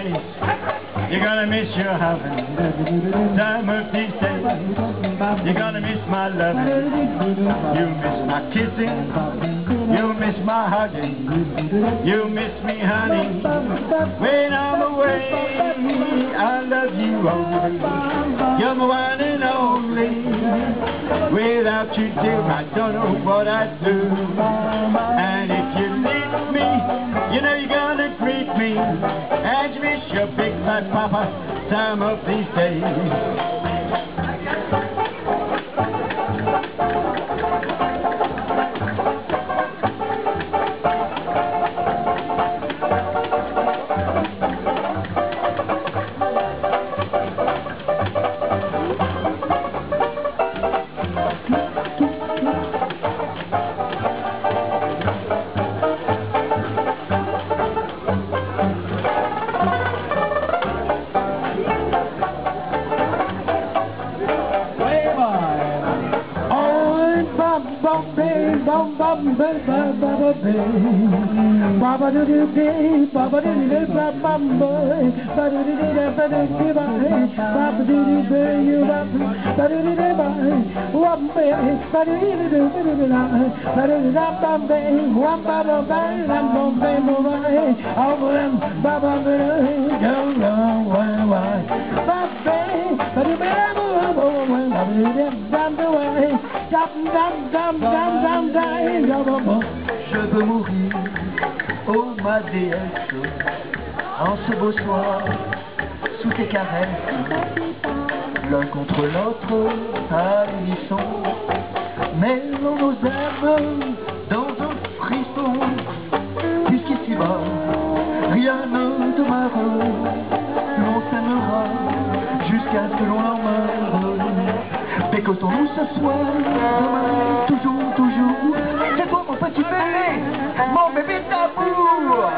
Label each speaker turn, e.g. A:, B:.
A: days. You're gonna miss your hugging. Some of these days. You're gonna miss my loving. You miss my kissing. You miss my hugging. You miss me, honey. When I'm away, I love you only. You're my one and only. Without you, dear, I don't know what I'd do. And if you leave me, you know you're gonna greet me. And you miss your big fat papa some of these days. Baba do do do, Baba do do do, Baba boy, Baba do do do, Baba do do do, Baba do do do, you Baba do do do, Baba do do do, Baba do do do,
B: Je veux mourir, oh ma déesse, en ce beau soir, sous tes caresses, l'un contre l'autre à l'unisson, mêlons nos âmes dans un frisson, puisqu'ici-bas, rien ne demeure, l'on s'aimera jusqu'à ce que l'on en meure. Bécotons-nous ce soir, demain, toujours, toujours. C'est toi mon petit bébé, mon bébé d'amour.